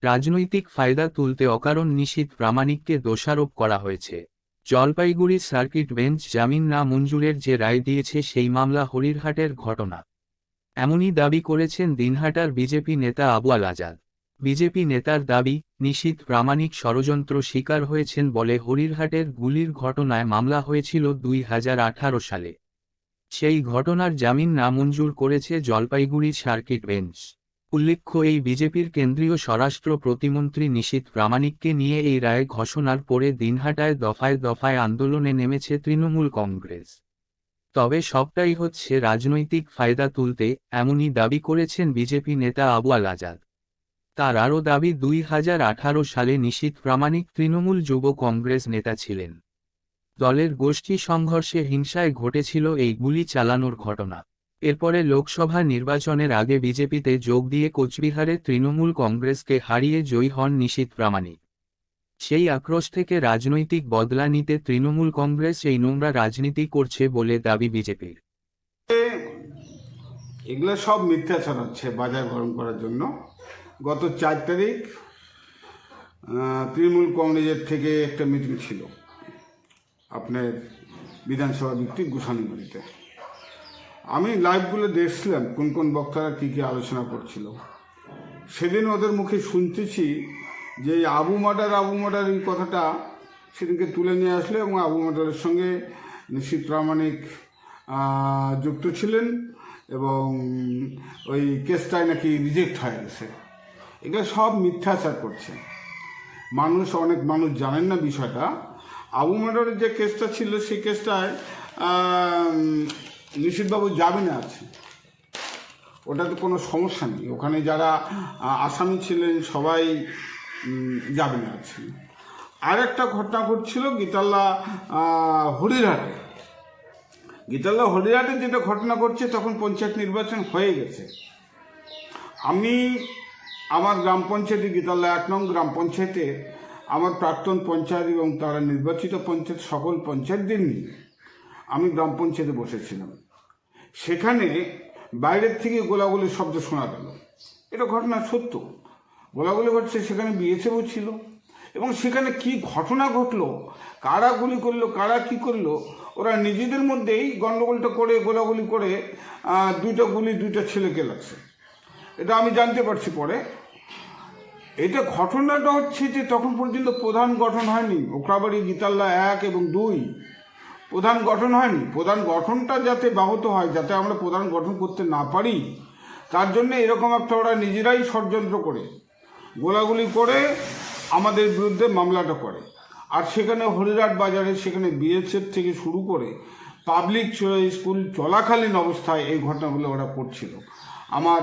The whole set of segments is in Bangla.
রাজনৈতিক ফায়দা তুলতে অকারণ নিশীথ প্রামাণিককে দোষারোপ করা হয়েছে। জলপাইগুড়ি সার্কিট বেঞ্চ জামিন না মঞ্জুরের যে রায় দিয়েছে সেই মামলা হরিরহাটের ঘটনা, এমনই দাবি করেছেন দিনহাটার বিজেপি নেতা আবু আল আজাদ। বিজেপি নেতার দাবি, নিশীথ প্রামাণিক ষড়যন্ত্র শিকার হয়েছেন বলে হরিরহাটের গুলির ঘটনায় মামলা হয়েছিল 2018 সালে। সেই ঘটনার জামিন নামঞ্জুর করেছে জলপাইগুড়ি সার্কিট বেঞ্চ। উল্লেখ্য, এই বিজেপির কেন্দ্রীয় স্বরাষ্ট্র প্রতিমন্ত্রী নিশীথ প্রামাণিককে নিয়ে এই রায় ঘোষণার পরে দিনহাটায় দফায় দফায় আন্দোলনে নেমেছে তৃণমূল কংগ্রেস। তবে সবটাই হচ্ছে রাজনৈতিক ফায়দা তুলতে, এমনই দাবি করেছেন বিজেপি নেতা আবু আল আজাদ। তার আরও দাবি, 2018 সালে নিশীথ প্রামাণিক তৃণমূল যুব কংগ্রেস নেতা ছিলেন। দলের গোষ্ঠী সংঘর্ষে হিংসায় ঘটেছিল এই গুলি চালানোর ঘটনা। এরপরে লোকসভা নির্বাচনের আগে বিজেপিতে যোগ দিয়ে কোচবিহারে তৃণমূল কংগ্রেসকে হারিয়ে জয়ী হন নিশীথ প্রামাণিক। সেই আক্রোশ থেকে রাজনৈতিক বদলা নিতে তৃণমূল কংগ্রেস এই নোংরা রাজনীতি করছে বলে দাবি বিজেপির। এগুলো সব মিথ্যাচার হচ্ছে বাজার গরম করার জন্য। গত 4 তারিখ তৃণমূল কংগ্রেসের থেকে একটা মিটিং ছিল আপনার বিধানসভা ভিত্তিক গোসানিবাড়িতে। আমি লাইভগুলো দেখছিলাম কোন কোন বক্তারা কী কী আলোচনা করছিল। সেদিন ওদের মুখে শুনতেছি যে আবু মার্ডার এই কথাটা সেদিনকে তুলে নিয়ে আসলে, এবং আবু মার্ডারের সঙ্গে নিশীথ প্রামাণিক যুক্ত ছিলেন এবং ওই কেসটায় নাকি রিজেক্ট হয়ে গেছে। এগুলো সব মিথ্যাচার করছে। অনেক মানুষ জানেন না বিষয়টা। আবু মার্ডারের যে কেসটা ছিল সেই কেসটায় নিশীথবাবু জামিনে আছে, ওটাতে কোনো সমস্যা নেই। ওখানে যারা আসামি ছিলেন সবাই জামিনে আছেন। আর একটা ঘটনা ঘটছিল গীতাল্লা হরিরহাটে যেটা ঘটনা ঘটছে, তখন পঞ্চায়েত নির্বাচন হয়ে গেছে। আমি আমার গ্রাম পঞ্চায়েতে, গীতাল্লা 1 নং গ্রাম পঞ্চায়েতে আমার প্রাক্তন পঞ্চায়েত এবং তারা নির্বাচিত পঞ্চায়েত সকল পঞ্চায়েতদের নিয়ে আমি গ্রাম পঞ্চায়েতে বসেছিলাম। সেখানে বাইরের থেকে গোলাগুলির শব্দ শোনা গেল। এটা ঘটনা সত্য, গোলাগুলি ঘটছে। সেখানে বিএসএফও ছিল এবং সেখানে কি ঘটনা ঘটলো, কারা গুলি করলো, কারা কি করলো, ওরা নিজেদের মধ্যেই গণ্ডগোলটা করে গোলাগুলি করে 2টা গুলি 2টা ছেলেকে লাগছে। এটা আমি জানতে পারছি পরে। এটা ঘটনাটা হচ্ছে যে তখন পর্যন্ত প্রধান গঠন হয়নি। ওকরাবাড়ি, গীতাল্লা 1 এবং 2 প্রধান গঠন হয়নি। প্রধান গঠনটা যাতে ব্যাহত হয়, যাতে আমরা প্রধান গঠন করতে না পারি, তার জন্য এরকম একটা ওরা নিজেরাই ষড়যন্ত্র করে গোলাগুলি করে আমাদের বিরুদ্ধে মামলাটা করে। আর সেখানে হরিরহাট বাজারে সেখানে বিএসএফ থেকে শুরু করে পাবলিক স্কুল চলাকালীন অবস্থায় এই ঘটনাগুলো ওরা করছিল। আমার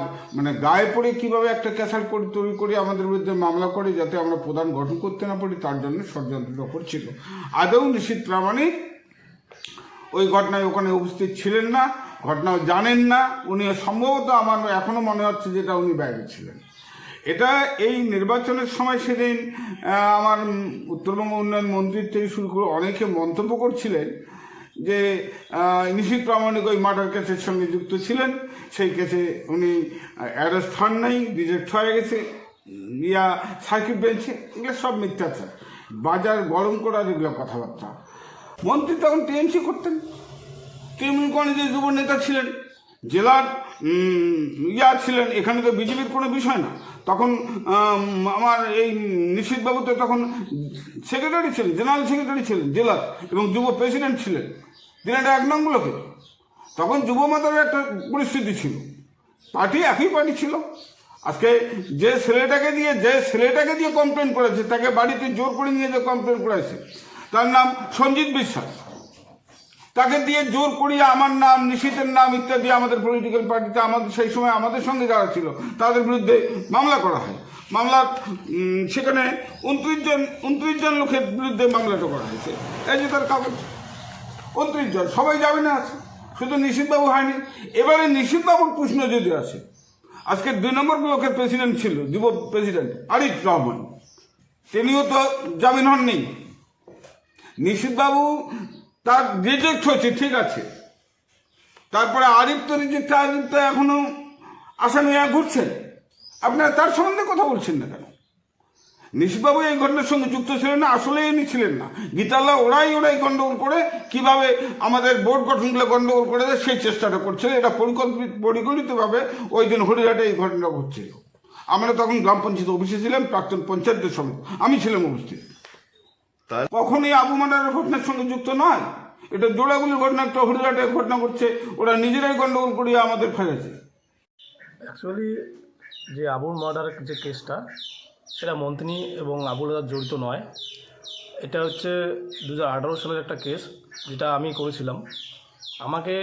গায়ে পড়ে কীভাবে একটা ক্যাসাল তৈরি করে আমাদের বিরুদ্ধে মামলা করে যাতে আমরা প্রধান গঠন করতে না পারি, তার জন্য ষড়যন্ত্রটা করছিল। আদৌ নিশীথ প্রামাণিক ওই ঘটনায় ওখানে উপস্থিত ছিলেন না, ঘটনাও জানেন না। উনি সম্ভবত, আমার এখনও মনে হচ্ছে যেটা উনি বাইরে ছিলেন। এটা এই নির্বাচনের সময় সেদিন আমার উত্তরবঙ্গ উন্নয়ন মন্ত্রীর থেকে শুরু করে অনেকে মন্তব্য করছিলেন যে নিশীথ প্রামাণিক ওই মার্ডার কেসের সঙ্গে যুক্ত ছিলেন। সেই কেসে উনি অ্যারেস্ট হন নাই, রিজেক্ট হয়ে গেছে সার্কিট বেঞ্চে। এগুলো সব মিথ্যাচার, বাজার গরম করার এগুলো কথাবার্তা। মন্ত্রী তখন টিএমসি করতেন, তৃণমূল কংগ্রেসের যুব নেতা ছিলেন, জেলার ছিলেন। এখানে তো বিজেপির কোনো বিষয় না। তখন আমার এই নিশীথবাবু তো তখন সেক্রেটারি ছিলেন, জেনারেল সেক্রেটারি ছিলেন জেলার, এবং যুব প্রেসিডেন্ট ছিলেন দিনাটা 1 নং ব্লকে। তখন যুব মাতার একটা পরিস্থিতি ছিল, পার্টি একই পার্টি ছিল। আজকে যে ছেলেটাকে দিয়ে কমপ্লেন করেছে, তাকে বাড়িতে জোর করে নিয়ে যে কমপ্লেন করেছে, তার নাম সঞ্জিত বিশ্বাস। তাকে দিয়ে জোর করিয়ে আমার নাম, নিশীথের নাম ইত্যাদি আমাদের পলিটিক্যাল পার্টিতে, আমাদের সেই সময় আমাদের সঙ্গে যারা ছিল তাদের বিরুদ্ধে মামলা করা হয়। মামলা সেখানে 29 জন লোকের বিরুদ্ধে মামলাটা করা হয়েছে। এই যে তার কাগজ, 29 জন, সবাই যাবে না আছে, শুধু নিশীথবাবু হয়নি। এবারে নিশীথবাবুর প্রশ্ন যদি আসে, আজকে 2 নম্বর ব্লকের প্রেসিডেন্ট ছিল, যুব প্রেসিডেন্ট আরিফ রহমান, তিনিও তো জামিন হননি। নিশীথবাবু তার রিজেক্ট হয়েছে, ঠিক আছে। তারপরে আরিফ তো এখনো আসামি ঘুরছেন। আপনারা তার সম্বন্ধে কথা বলছেন না কেন? নিশিতবাবু এই ঘটনার সঙ্গে যুক্ত ছিলেন না, আসলে ইনি ছিলেন না। গীতাল্লা ওরাই গন্ডগোল করে কিভাবে আমাদের বোর্ড গঠনগুলো গন্ডগোল করে দেয় সেই চেষ্টাটা করছিল। এটা পরিকল্পিতভাবে ওই দিন হরিহাটে এই ঘটনা ঘটছিল। আমরা তখন গ্রাম পঞ্চায়েত অফিসে ছিলাম, প্রাক্তন পঞ্চায়েতের সমিতি, আমি ছিলাম উপস্থিত। কখনই আবু মান্নারের ঘটনার সঙ্গে যুক্ত নয়, এটা জোড়াগুলির ঘটনা, একটা হরিহাটে ঘটনা ঘটছে, ওরা নিজেরাই গন্ডগোল করিয়ে আমাদের ফেলেছে। অ্যাকচুয়ালি যে আবুল মার্ডারের যে কেসটা, সেটা মন্ত্রী এবং আবুল আজাদ জড়িত নয়। এটা হচ্ছে 2018 সালের একটা কেস, যেটা আমি করেছিলাম। আমাকে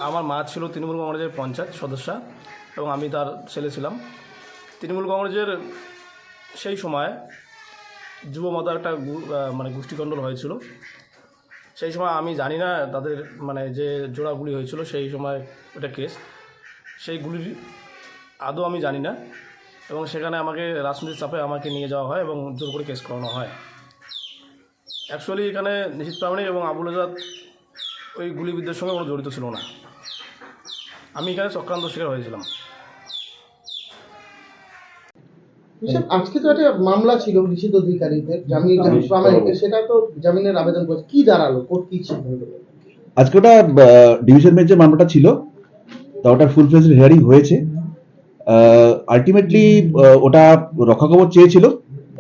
আমার মা ছিল তৃণমূল কংগ্রেসের পঞ্চায়েত সদস্যা এবং আমি তার ছেলে ছিলাম। তৃণমূল কংগ্রেসের সেই সময় যুব মতার একটা মানে গোষ্ঠীকণ্ডল হয়েছিল। সেই সময় আমি জানি না তাদের মানে যে জোড়া গুলি হয়েছিল সেই সময় ওটা কেস, সেই গুলির আদৌ আমি জানি না। এবং সেখানে আমাকে রাজনৈতিক চাপে আমাকে নিয়ে যাওয়া হয় এবং জোর করে কেস করানো হয়। অ্যাকচুয়ালি এখানে নিশিত প্রামাণিক এবং আবুল আজাদ ওই গুলিবিদ্ধের সঙ্গে কোনো জড়িত ছিল না। আমি এখানে চক্রান্ত শিকার হয়েছিলাম। আজকে তো একটা মামলা ছিল নিষিদ্ধ অধিকারীদের জামিন প্রামাণিকের, সেটা তো জামিনের আবেদন করেছে, কি দাঁড়ালো, কোর্ট কি সিদ্ধান্ত নিল? আজকে ওটা ডিভিশন বেঞ্চে মামলাটা ছিল, তা ওটার ফুল ফ্লেজ হিয়ারিং হয়েছে। আলটিমেটলি ওটা রক্ষা কবচ চেয়েছিল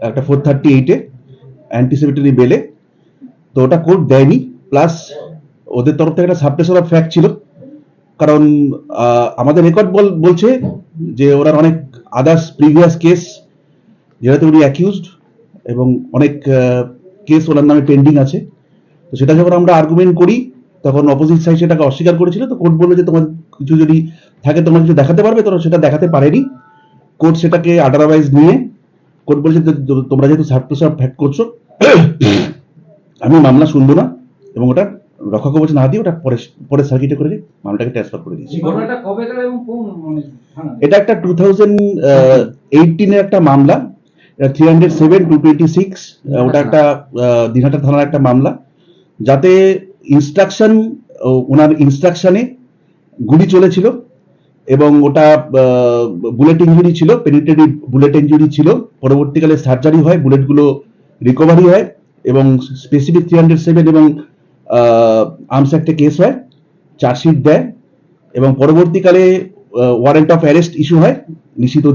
একটা 438-এ অ্যান্টিসিপেটরি বেলে, তো ওটা কোর্ট দেয়নি। প্লাস ওদের তরফ থেকে একটা সাবটেশন অফ ফ্যাক্ট ছিল, কারণ আমাদের রেকর্ড বলছে যে ওরা অনেক আদার্স প্রিভিয়াস কেস যেটাতে উনি অ্যাকিউজড এবং অনেক কেস ওনার নামে পেন্ডিং আছে। তো সেটা যখন আমরা আর্গুমেন্ট করি তখন অপোজিট সাইড সেটাকে অস্বীকার করেছিল। তো কোর্ট বললো যে তোমার কিছু যদি থাকে তোমরা কিছু দেখাতে পারবে, তোমরা সেটা দেখাতে পারেনি। কোর্ট সেটাকে আদারওয়াইজ নিয়ে কোর্ট বলেছে তোমরা যেহেতু সাবটেশন অফ ফ্যাক্ট করছো, আমি মামলা শুনবো না এবং ওটা রক্ষা কবচ না দিয়ে ওটা পরে সার্কিটে করে মামলাটাকে ট্রান্সফার করে দিয়েছি। এটা একটা 2018-এর একটা মামলা, 307/226, ওটা একটা দিনহাটা থানার একটা মামলা, যাতে ওনার ইনস্ট্রাকশনে গুলি চলেছিল এবং ওটা বুলেট ইঞ্জুরি ছিল, পেনিট্রেটিভ বুলেট ইঞ্জুরি ছিল। পরবর্তীকালে সার্জারি হয়, বুলেটগুলো রিকভারি হয় এবং স্পেসিফিক 307 এবং আর্মস অ্যাক্টে কেস হয়, চার্জশিট দেয় এবং পরবর্তীকালে ওয়ারেন্ট অফ অ্যারেস্ট ইস্যু হয় নিশিত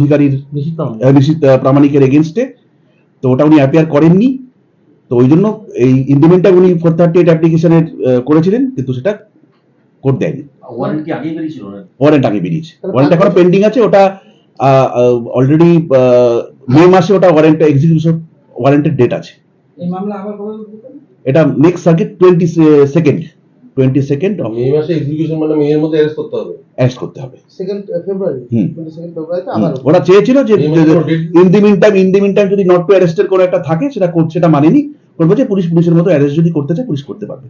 প্রামাণিকের এগেনস্টে। তো ওটা উনি অ্যাপিয়ার করেননি, তো ওই জন্য এই ইনডিমেন্টটা উনি 438 অ্যাপ্লিকেশনের করেছিলেন, কিন্তু সেটা কোর্ট দেয়নি। ওয়ারেন্ট আগে বেরিয়েছে, ওয়ারেন্ট এখনো পেন্ডিং আছে। ওটা অলরেডি মে মাসে ওটা ওয়ারেন্ট এক্সিকিউশন ওয়ারেন্টের ডেট আছে। এটা নেক্সট সার্কিট 22nd মে মাসে এক্সিকিউশন, মানে মে এর মধ্যে অ্যারেস্ট করতে হবে 2 ফেব্রুয়ারি। 22 ফেব্রুয়ারিতে আবার ওরা চেয়েছিল যে ইন দি মিন টাইম যদি নট টু অ্যারেস্টের কোনো একটা থাকে, সেটা কোর্ট সেটা মানেনি। বলবো যে পুলিশের মতো অ্যারেস্ট যদি করতে চায় পুলিশ করতে পারবে।